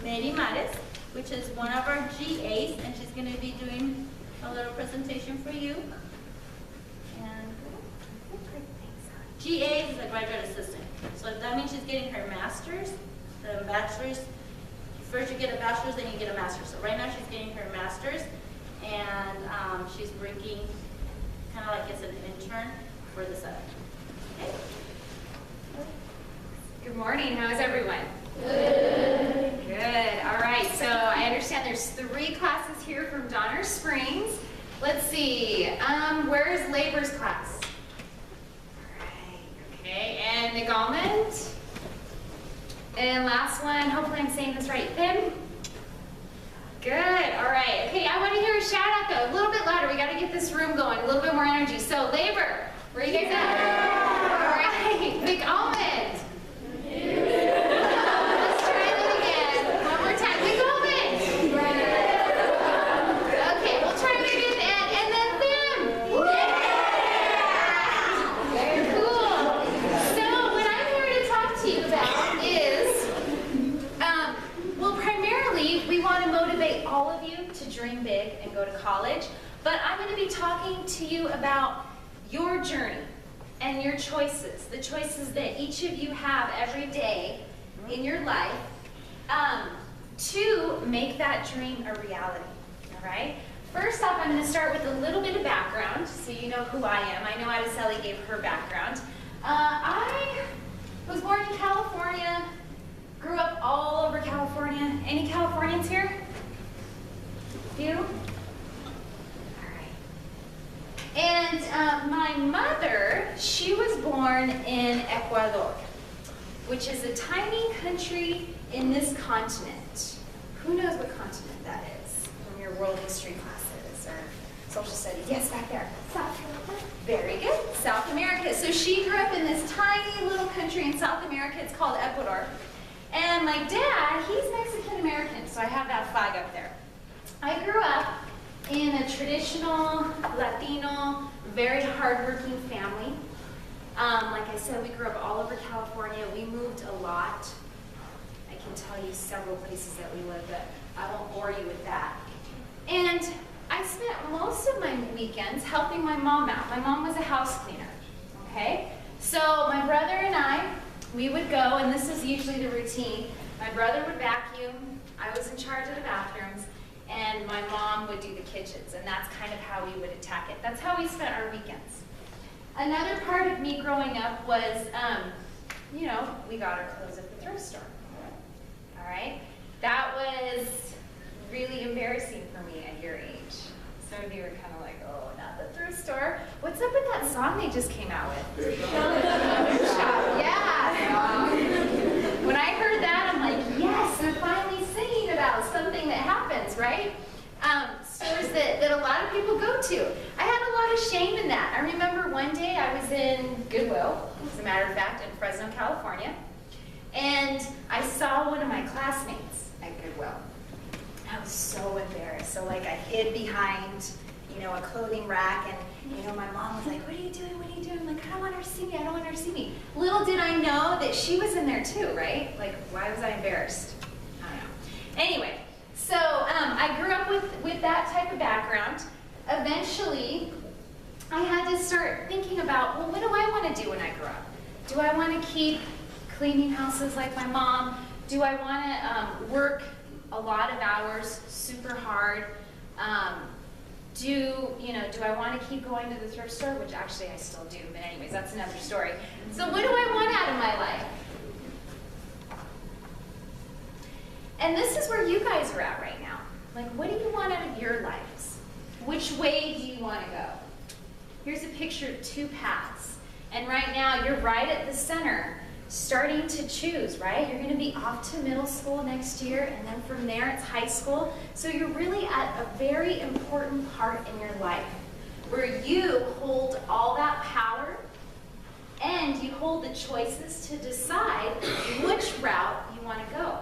Vargas-Mares, which is one of our GAs, and she's going to be doing a little presentation for you. And GA is a graduate assistant, so that means she's getting her master's, the bachelor's. First you get a bachelor's, then you get a master's. So right now she's getting her master's, and she's working kind of like as an intern for the center. Okay. Good morning. How is everyone? Good. Good. All right. So I understand there's 3 classes here from Donner Springs. Let's see. Where's labor's class? All right. Okay. And Negalment. And last one. Hopefully I'm saying this right. Tim. Good. All right. Okay. I want to hear a shout out though. A little bit louder. We got to get this room going. A little bit more energy. So labor. Where are you guys at? All right. Negalment. Let's try that again. One more time. Negalment. Okay. We'll try it again. And then them. Yeah. Very cool. So what I'm here to talk to you about is, well, primarily we want to motivate all of you to dream big and go to college. But I'm going to be talking to you about your journey and your choices, the choices that each of you have every day in your life to make that dream a reality, all right? First off, I'm going to start with a little bit of background so you know who I am. I know Adeseli gave her background. I was born in California, grew up all over California. Any Californians here? You? And my mother, she was born in Ecuador, which is a tiny country in this continent. Who knows what continent that is from your world history classes or social studies? Yes, back there. South America. Very good. South America. So she grew up in this tiny little country in South America. It's called Ecuador. And my dad, he's Mexican American, so I have that flag up there. I grew up in a traditional Latino, very hardworking family. Like I said, we grew up all over California. We moved a lot. I can tell you several places that we lived, but I won't bore you with that. And I spent most of my weekends helping my mom out. My mom was a house cleaner, okay? So my brother and I, we would go, and this is usually the routine. My brother would vacuum. I was in charge of the bathrooms. And my mom would do the kitchens, and that's kind of how we would attack it. That's how we spent our weekends. Another part of me growing up was, you know, we got our clothes at the thrift store. All right? That was really embarrassing for me at your age. Some of you were kind of like, oh, not the thrift store. What's up with that song they just came out with? Yeah. When I heard that, I'm like, yes, they're finally singing about something that happens, right? Stores that a lot of people go to. I had a lot of shame in that. I remember one day I was in Goodwill, as a matter of fact, in Fresno, California, and I saw one of my classmates at Goodwill. I was so embarrassed. So like I hid behind, you know, a clothing rack, and you know, my mom was like, what are you doing? What are you doing? I'm like, I don't want her to see me. I don't want her to see me. Little did I know that she was in there too, right? Like, why was I embarrassed? I don't know. Anyway, so I grew up with that type of background. Eventually, I had to start thinking about, well, what do I want to do when I grow up? Do I want to keep cleaning houses like my mom? Do I want to work a lot of hours, super hard? Do I want to keep going to the thrift store? Which actually I still do, but anyways, that's another story. So what do I want out of my life? And this is where you guys are at right now. Like, what do you want out of your lives? Which way do you want to go? Here's a picture of 2 paths. And right now, you're right at the center, starting to choose, right? You're going to be off to middle school next year, and then from there, it's high school. So you're really at a very important part in your life where you hold all that power and you hold the choices to decide which route you want to go.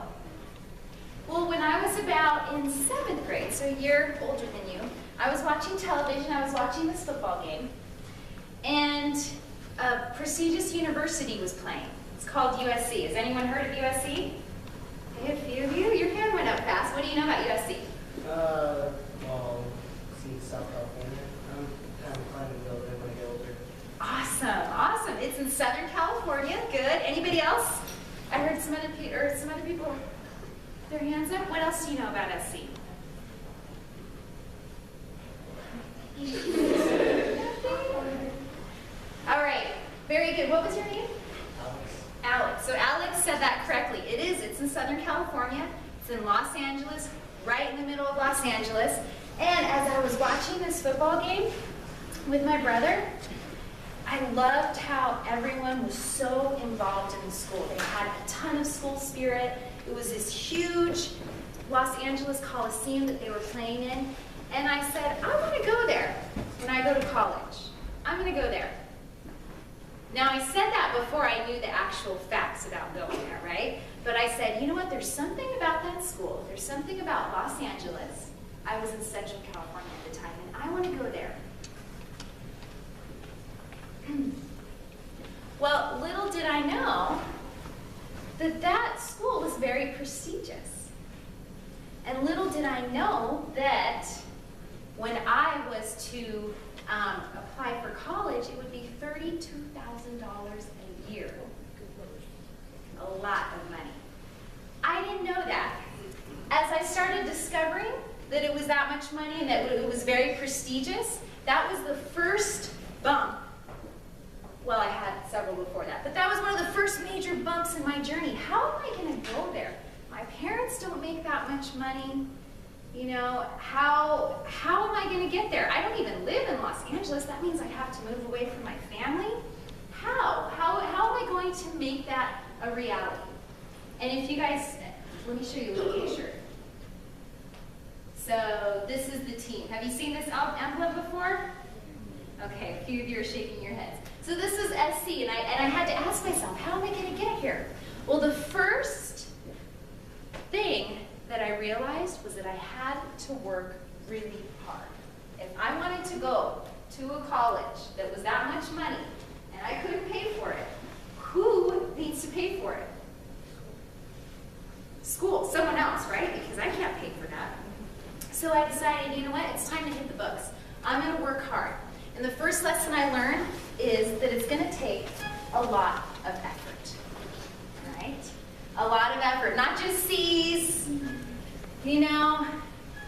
Well, when I was about in 7th grade, so a year older than you, I was watching television, I was watching this football game, and a prestigious university was playing. It's called USC. Has anyone heard of USC? Okay, a few of you, your hands up fast. What do you know about USC? Well, see South California. I'm kind of planning to go there when I get older. Awesome, awesome. It's in Southern California. Good. Anybody else? I heard some other people their hands up. What else do you know about SC? All right. Very good. What was your name? Alex. So Alex said that correctly. It is. It's in Southern California. It's in Los Angeles, right in the middle of Los Angeles. And as I was watching this football game with my brother, I loved how everyone was so involved in the school. They had a ton of school spirit. It was this huge Los Angeles Coliseum that they were playing in. And I said, I want to go there when I go to college. I'm going to go there. Now, I said that before I knew the actual facts about going there, right? But I said, you know what, there's something about that school. There's something about Los Angeles. I was in Central California at the time, and I want to go there. Well, little did I know that that school was very prestigious. And little did I know that when I was to apply for college, it would be $32,000 a year. A lot of money. I didn't know that. As I started discovering that it was that much money and that it was very prestigious, that was the first bump. Well, I had several before that, but that was one of the first major bumps in my journey. How am I going to go there? My parents don't make that much money. You know, how am I going to get there? I don't even live in Los Angeles. That means I have to move away from my family. How am I going to make that a reality? And if you guys, let me show you a little picture. So this is the team. Have you seen this emblem before? Okay, a few of you are shaking your heads. So this is SC, and I had to ask myself, how am I going to get here? Well, the first thing that I realized was that I had to work really hard. If I wanted to go to a college that was that much money and I couldn't pay for it, who needs to pay for it? School, someone else, right? Because I can't pay for that. So I decided, you know what, it's time to hit the books. I'm going to work hard. And the first lesson I learned is that it's going to take a lot of effort, right? A lot of effort, not just C's, you know.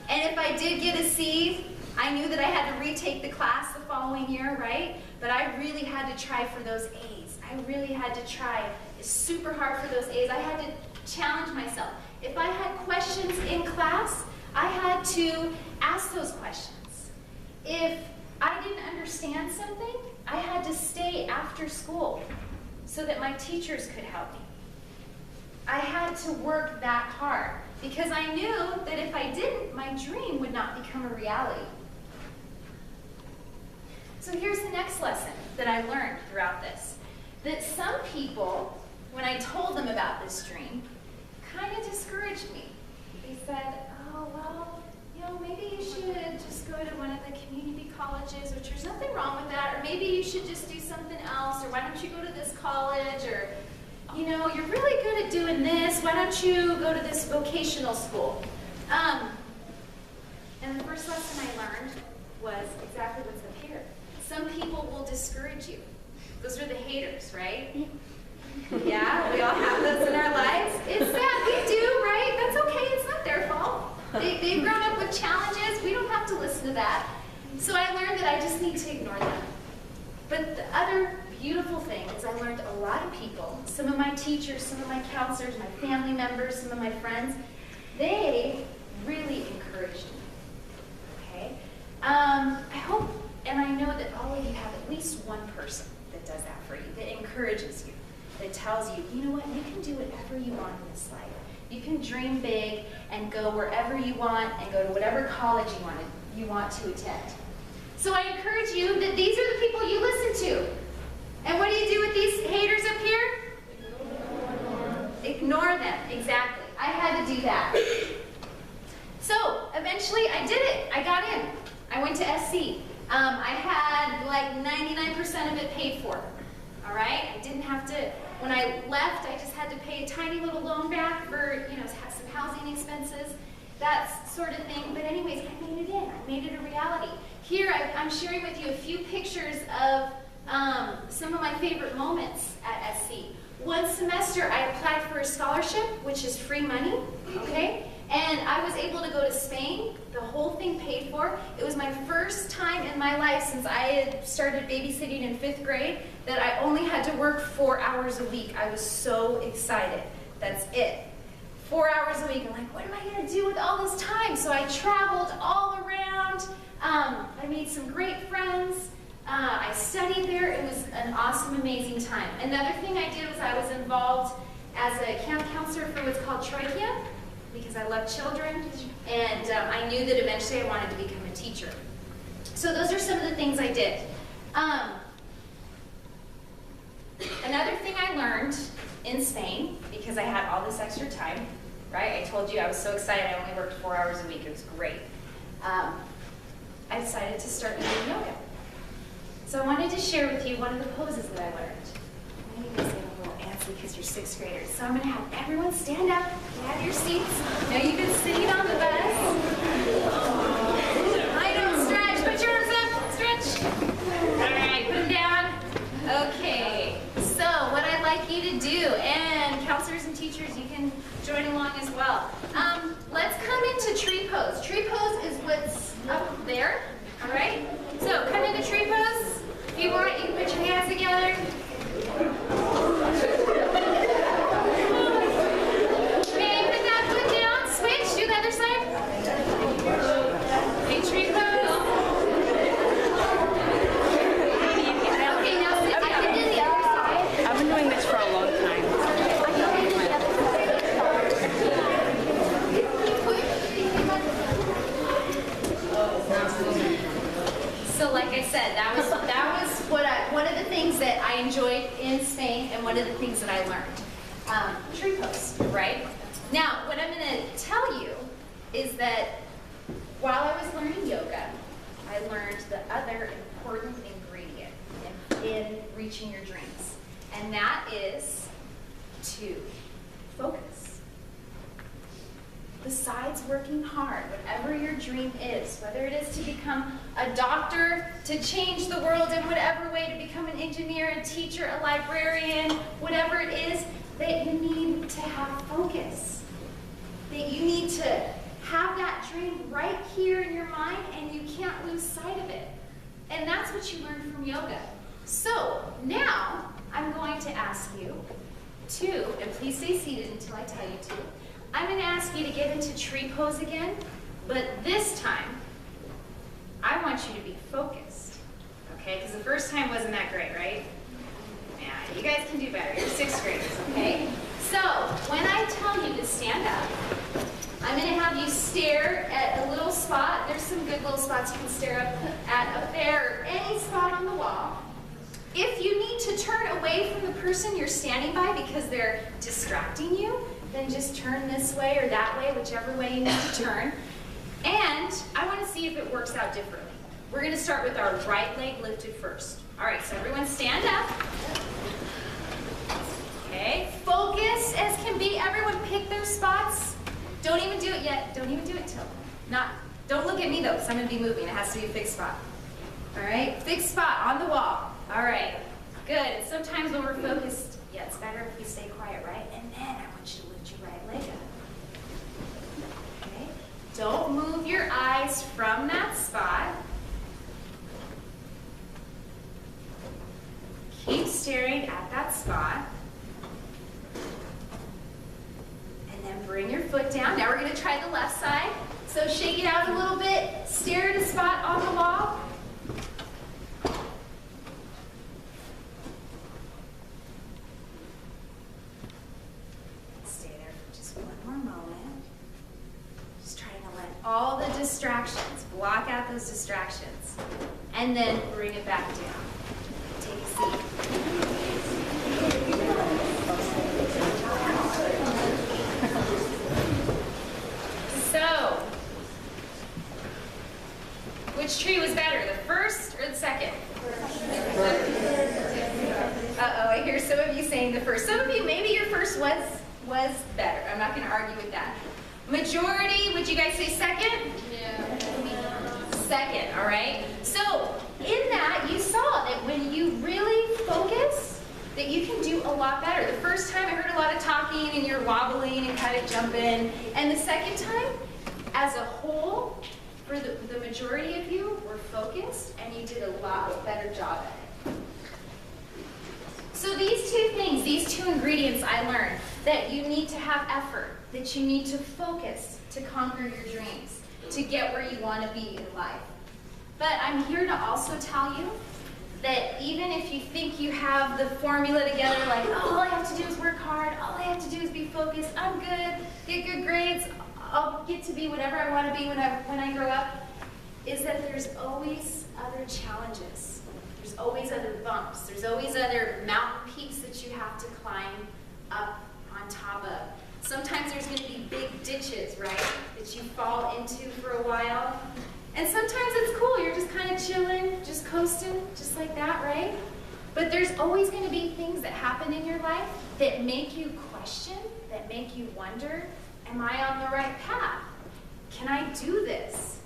And if I did get a C, I knew that I had to retake the class the following year, right? But I really had to try for those A's. I really had to try super hard for those A's. I had to challenge myself. If I had questions in class, I had to ask those questions. If I didn't understand something, I had to stay after school so that my teachers could help me. I had to work that hard because I knew that if I didn't, my dream would not become a reality. So here's the next lesson that I learned throughout this. That some people, when I told them about this dream, kind of discouraged me. They said, oh, well, you know, maybe you should just go to one of the community colleges, which there's nothing wrong with that, or maybe you should just do something else, or why don't you go to this college, or, you know, you're really good at doing this, why don't you go to this vocational school? And the first lesson I learned was exactly what's up here. Some people will discourage you. Those are the haters, right? Yeah, we all have those in our lives. It's sad, we do, right? That's okay, it's not their fault. They've grown up with challenges, we don't have to listen to that. So I learned that I just need to ignore them. But the other beautiful thing is I learned a lot of people, some of my teachers, some of my counselors, my family members, some of my friends, they really encouraged me, okay? I hope, and I know that all of you have at least one person that does that for you, that encourages you, that tells you, you know what, you can do whatever you want in this life. You can dream big and go wherever you want and go to whatever college you want to attend. So I encourage you that these are the people you listen to. And what do you do with these haters up here? Ignore them, exactly. I had to do that. So eventually I did it. I got in. I went to SC. I had like 99% of it paid for. All right? I didn't have to, when I left, I just had to pay a tiny little loan back for, you know, some housing expenses, that sort of thing. But anyways, I made it in. I made it a reality. Here, I'm sharing with you a few pictures of some of my favorite moments at SC. One semester, I applied for a scholarship, which is free money, okay? And I was able to go to Spain, the whole thing paid for. It was my first time in my life since I had started babysitting in 5th grade that I only had to work 4 hours a week. I was so excited. That's it. 4 hours a week. I'm like, what am I going to do with all this time? So I traveled all around. I made some great friends. I studied there. It was an awesome, amazing time. Another thing I did was I was involved as a camp counselor for what's called Troy Camp, because I love children, and I knew that eventually I wanted to become a teacher. So those are some of the things I did. Another thing I learned in Spain, because I had all this extra time, right? I told you I was so excited I only worked 4 hours a week. It was great. I decided to start doing yoga. So I wanted to share with you one of the poses that I learned. I know you guys get a little antsy because you're 6th graders. So I'm going to have everyone stand up. You have your seats. Now you've been sitting on the bus. I don't stretch. Put your arms up. Stretch. All right, put them down. Okay. So what I'd like you to do, and counselors and teachers, you can join along as well. Let's come into tree pose. Tree pose is what's up there. All right? So come into tree pose. If you want, you can put your hands together. Okay, put that foot down. Switch. Do the other side. Okay, tree pose. Okay, now sit. I can do the other side. I've been doing this for a long time. So like I said, that was one of the things that I enjoyed in Spain and one of the things that I learned. Tree pose, right? Now, what I'm going to tell you is that while I was learning yoga, I learned the other important ingredient in reaching your dreams, and that is to focus. Besides working hard, whatever your dream is, whether it is to become a doctor, to change the world in whatever way, to become an engineer, a teacher, a librarian, whatever it is, that you need to have focus. That you need to have that dream right here in your mind, and you can't lose sight of it. And that's what you learn from yoga. So now I'm going to ask you to, and please stay seated until I tell you to, I'm going to ask you to get into tree pose again, but this time, I want you to be focused, okay? Because the first time wasn't that great, right? Yeah, you guys can do better. You're 6th graders, okay? So, when I tell you to stand up, I'm going to have you stare at a little spot. There's some good little spots you can stare up there, or any spot on the wall. If you need to turn away from the person you're standing by because they're distracting you, then just turn this way or that way, whichever way you need to turn. And I want to see if it works out differently. We're going to start with our right leg lifted first. All right, so everyone stand up. Okay, focus as can be. Everyone pick their spots. Don't even do it yet. Don't even do it till. Don't look at me though, because I'm going to be moving. It has to be a fixed spot. All right, fixed spot on the wall. All right, good. Sometimes when we're focused, yeah, it's better if we stay quiet, right? And then I want you to lift your right leg up. Okay? Don't move your eyes from that spot. Keep staring at that spot. And then bring your foot down. Now we're going to try the left side. So shake it out a little bit. Stare at a spot on the wall. All the distractions, block out those distractions, and then bring it back down. Take a seat. So, which tree was better, the first or the second? Uh-oh, I hear some of you saying the first. Some of you, maybe your first was was better. I'm not going to argue with that. Majority, would you guys say second? Yeah. Second, all right? So in that, you saw that when you really focus, that you can do a lot better. The first time I heard a lot of talking and you're wobbling and kind of jumping. And the second time, as a whole, for the majority of you were focused and you did a lot better job at it. So these two things, these two ingredients I learned, that you need to have effort, that you need to focus to conquer your dreams, to get where you want to be in life. But I'm here to also tell you that even if you think you have the formula together, like, oh, all I have to do is work hard, all I have to do is be focused, I'm good, get good grades, I'll get to be whatever I want to be when I grow up, is that there's always other challenges. There's always other bumps. There's always other mountain peaks that you have to climb up on top of. Sometimes there's going to be big ditches, right, that you fall into for a while. And sometimes it's cool. You're just kind of chilling, just coasting, just like that, right? But there's always going to be things that happen in your life that make you question, that make you wonder, am I on the right path? Can I do this?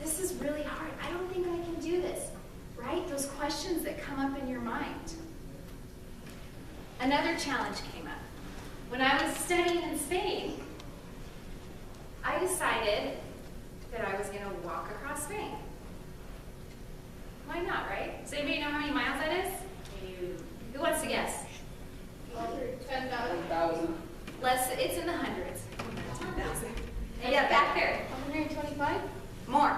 This is really hard. I don't think I can do this, right? Those questions that come up in your mind. Another challenge came up. When I was studying in Spain, I decided that I was going to walk across Spain. Why not, right? Does anybody know how many miles that is? Who wants to guess? 10,000. Less, it's in the hundreds. 10,000. Yeah, back there. 125? More.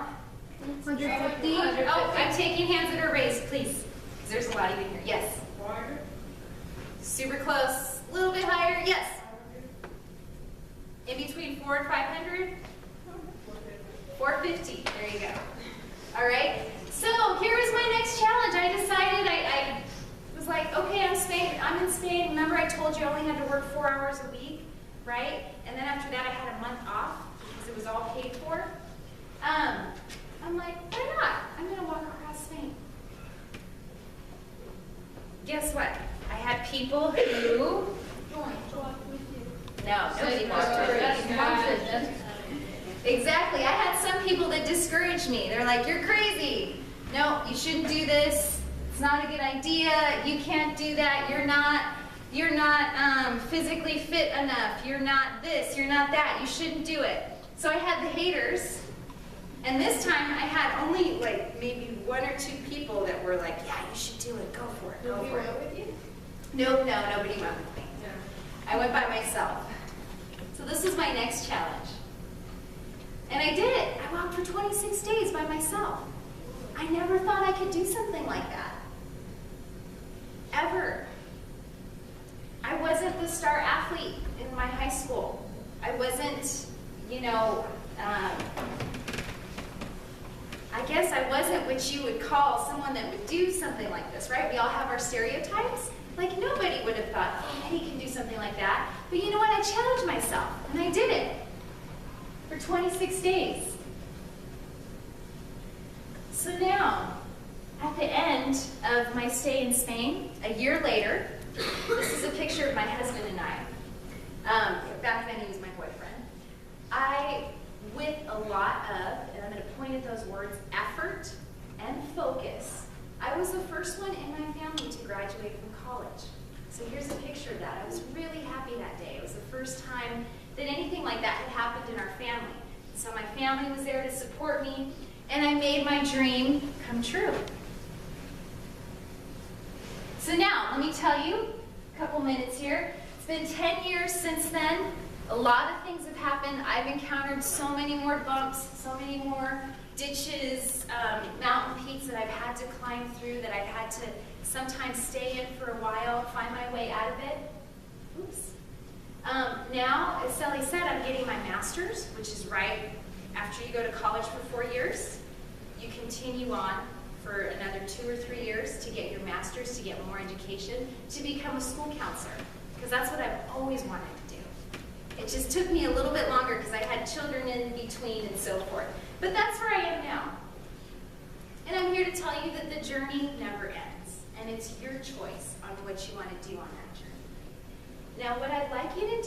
150? Oh, I'm taking hands that are raised, please. Because there's a lot of you here. Yes. 400? Super close. A little bit higher. Yes. In between 4 and 500? 450. There you go. All right. So here was my next challenge. I decided, I was like, okay, I'm in Spain. Remember I told you I only had to work 4 hours a week, right? And then after that I had a month off because it was all paid for. I'm like, why not? I'm going to walk across Spain. Guess what? I had people who... No, nobody walked with me. Exactly. I had some people that discouraged me. They're like, you're crazy. No, you shouldn't do this. It's not a good idea. You can't do that. You're not physically fit enough. You're not this. You're not that. You shouldn't do it. So I had the haters. And this time I had only like maybe 1 or 2 people that were like, yeah, you should do it. Go for it. Go for it. Nobody went with you? No, nobody went with me. I went by myself. So this was my next challenge. And I did it. I walked for 26 days by myself. I never thought I could do something like that. Ever. I wasn't the star athlete in my high school. I wasn't, I guess I wasn't what you would call someone that would do something like this, right? We all have our stereotypes. Like nobody would have thought, oh, Eddie can do something like that. But you know what? I challenged myself, and I did it for 26 days. So now, at the end of my stay in Spain, a year later, this is a picture of my husband and I. Back then he was my boyfriend. With a lot of, and I'm going to point at those words, effort and focus, I was the first one in my family to graduate from college. So here's a picture of that. I was really happy that day. It was the first time that anything like that had happened in our family. So my family was there to support me, and I made my dream come true. So now, let me tell you, a couple minutes here. It's been 10 years since then. A lot of things have happened. I've encountered so many more bumps, so many more ditches, mountain peaks that I've had to climb through, that I've had to sometimes stay in for a while, find my way out of it. Oops. Now, as Sally said, I'm getting my master's, which is right after you go to college for 4 years. You continue on for another 2 or 3 years to get your master's, to get more education, to become a school counselor, because that's what I've always wanted to do. It just took me a little bit longer because I had children in between and so forth. But that's where I am now. And I'm here to tell you that the journey never ends. And it's your choice on what you want to do on that journey. Now what I'd like you to